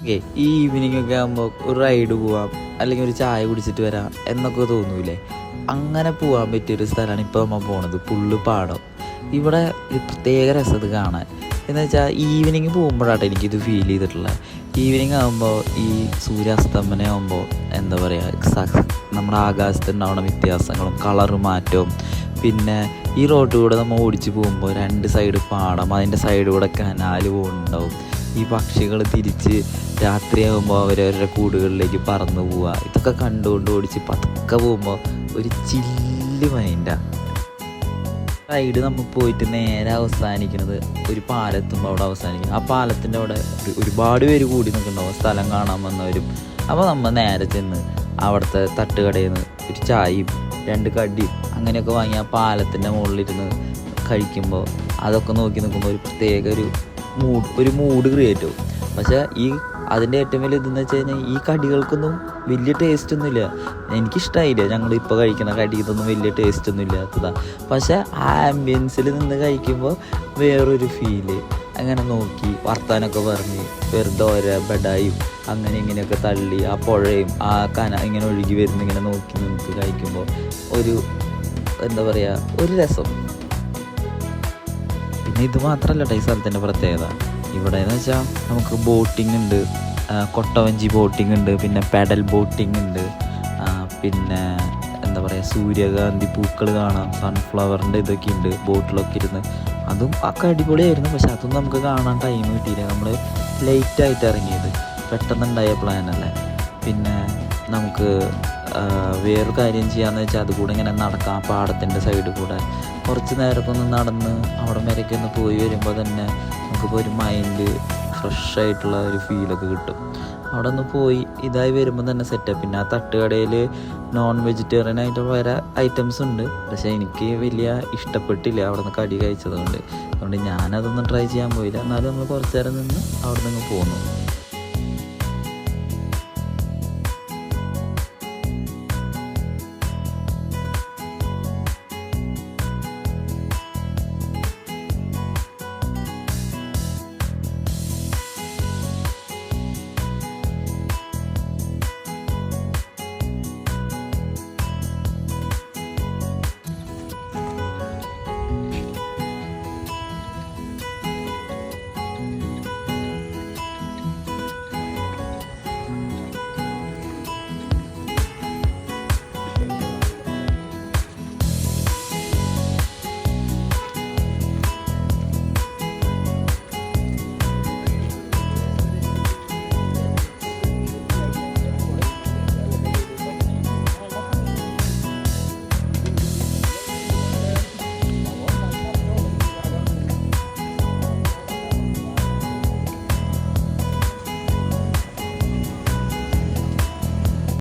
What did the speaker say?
Okay, ഈ evening ഒക്കെ ആകുമ്പോൾ ഒരു റൈഡ് പോവാം അല്ലെങ്കിൽ ഒരു ചായ കുടിച്ചിട്ട് വരാം എന്നൊക്കെ തോന്നൂലേ? അങ്ങനെ പോകാൻ പറ്റിയൊരു സ്ഥലമാണ് ഇപ്പോൾ നമ്മൾ പോണത്. പുള്ള് പാടം. ഇവിടെ ഒരു പ്രത്യേക രസം ഇത് കാണാൻ. എന്ന് വെച്ചാൽ ഈവനിങ് പോകുമ്പോഴാട്ടോ എനിക്കിത് ഫീൽ ചെയ്തിട്ടുള്ളത്. ഈവനിങ് ആകുമ്പോൾ ഈ സൂര്യാസ്തമനം ആകുമ്പോൾ എന്താ പറയുക, നമ്മുടെ ആകാശത്തുണ്ടാവുന്ന വ്യത്യാസങ്ങളും കളറ് മാറ്റവും, പിന്നെ ഈ റോഡിലൂടെ നമ്മൾ ഓടിച്ച് പോകുമ്പോൾ രണ്ട് സൈഡ് പാടം, അതിൻ്റെ സൈഡിലൂടെ കനാല് പോകുന്നുണ്ടാവും. ഈ പക്ഷികൾ തിരിച്ച് രാത്രിയാകുമ്പോൾ അവരവരുടെ കൂടുകളിലേക്ക് പറന്നു പോവുക. ഇതൊക്കെ കണ്ടുകൊണ്ട് ഓടിച്ച് പതുക്കെ പോകുമ്പോൾ ഒരു ചില്ല് മൈൻഡാണ്. റൈഡ് നമ്മൾ പോയിട്ട് നേരെ അവസാനിക്കുന്നത് ഒരു പാലത്തുമ്പോൾ അവിടെ അവസാനിക്കും. ആ പാലത്തിൻ്റെ അവിടെ ഒരുപാട് പേര് കൂടി നിൽക്കുന്നുണ്ടാവും, സ്ഥലം കാണാൻ വന്നവരും. അപ്പോൾ നമ്മൾ നേരെ ചെന്ന് അവിടുത്തെ തട്ടുകടയിൽ നിന്ന് ഒരു ചായയും രണ്ട് കടിയും അങ്ങനെയൊക്കെ വാങ്ങി ആ പാലത്തിൻ്റെ മുകളിലിരുന്ന് കഴിക്കുമ്പോൾ അതൊക്കെ നോക്കി നിൽക്കുമ്പോൾ ഒരു പ്രത്യേക ഒരു മൂഡ് ക്രിയേറ്റ് ആവും. പക്ഷേ അതിൻ്റെ ഏറ്റവും വലിയ ഇതെന്ന് വെച്ച് കഴിഞ്ഞാൽ ഈ കടികൾക്കൊന്നും വലിയ ടേസ്റ്റ് ഒന്നുമില്ല. എനിക്കിഷ്ടമായില്ല. ഞങ്ങളിപ്പോൾ കഴിക്കുന്ന കടിക്കൊന്നും വലിയ ടേസ്റ്റ് ഒന്നും ഇല്ലാത്തതാണ്. പക്ഷേ ആ ആംബിയൻസിൽ നിന്ന് കഴിക്കുമ്പോൾ വേറൊരു ഫീല്. അങ്ങനെ നോക്കി വർത്താനൊക്കെ പറഞ്ഞ് വെറുതെ ഓരോ ബെഡായും അങ്ങനെ ഇങ്ങനെയൊക്കെ തള്ളി ആ പുഴയും ആ ഇങ്ങനെ ഒഴുകി വരുന്ന ഇങ്ങനെ നോക്കി നമുക്ക് കഴിക്കുമ്പോൾ ഒരു എന്താ പറയുക, ഒരു രസം. പിന്നെ ഇത് മാത്രമല്ല ഈ സ്ഥലത്തിൻ്റെ പ്രത്യേകത. ഇവിടെ എന്ന് വെച്ചാൽ നമുക്ക് ബോട്ടിംഗ് ഉണ്ട്, കൊട്ടവഞ്ചി ബോട്ടിംഗ് ഉണ്ട്, പിന്നെ പെഡൽ ബോട്ടിംഗ് ഉണ്ട്, പിന്നെ എന്താ പറയുക, സൂര്യകാന്തി പൂക്കൾ കാണാം, സൺഫ്ലവറിൻ്റെ ഇതൊക്കെ ഉണ്ട് ബോട്ടിലൊക്കെ ഇരുന്ന്. അതും ഒക്കെ അടിപൊളിയായിരുന്നു. പക്ഷെ അതൊന്നും നമുക്ക് കാണാൻ ടൈം കിട്ടിയില്ല. നമ്മൾ ലേറ്റായിട്ട് ഇറങ്ങിയത്, പെട്ടെന്നുണ്ടായ പ്ലാനല്ലേ. പിന്നെ നമുക്ക് വേറൊരു കാര്യം ചെയ്യാമെന്ന് വെച്ചാൽ അതുകൂടെ ഇങ്ങനെ നടക്കാം. പാടത്തിൻ്റെ സൈഡിൽ കൂടെ കുറച്ച് നേരമൊക്കെ ഒന്ന് നടന്ന് അവിടെ വരെയൊക്കെ ഒന്ന് പോയി വരുമ്പോൾ തന്നെ നമുക്കിപ്പോൾ ഒരു മൈൻഡ് ഫ്രഷ് ആയിട്ടുള്ള ഒരു ഫീലൊക്കെ കിട്ടും. അവിടെ ഒന്ന് പോയി ഇതായി വരുമ്പോൾ തന്നെ സെറ്റപ്പ്. പിന്നെ ആ തട്ടുകടയിൽ നോൺ വെജിറ്റേറിയൻ ആയിട്ട് വേറെ ഐറ്റംസ് ഉണ്ട്. പക്ഷേ എനിക്ക് വലിയ ഇഷ്ടപ്പെട്ടില്ല അവിടെ നിന്ന് കടി കഴിച്ചതുകൊണ്ട്. അതുകൊണ്ട് ഞാനതൊന്നും ട്രൈ ചെയ്യാൻ പോയില്ല. എന്നാലും നമ്മൾ കുറച്ച് നേരം നിന്ന് അവിടെ നിന്ന് പോന്നു.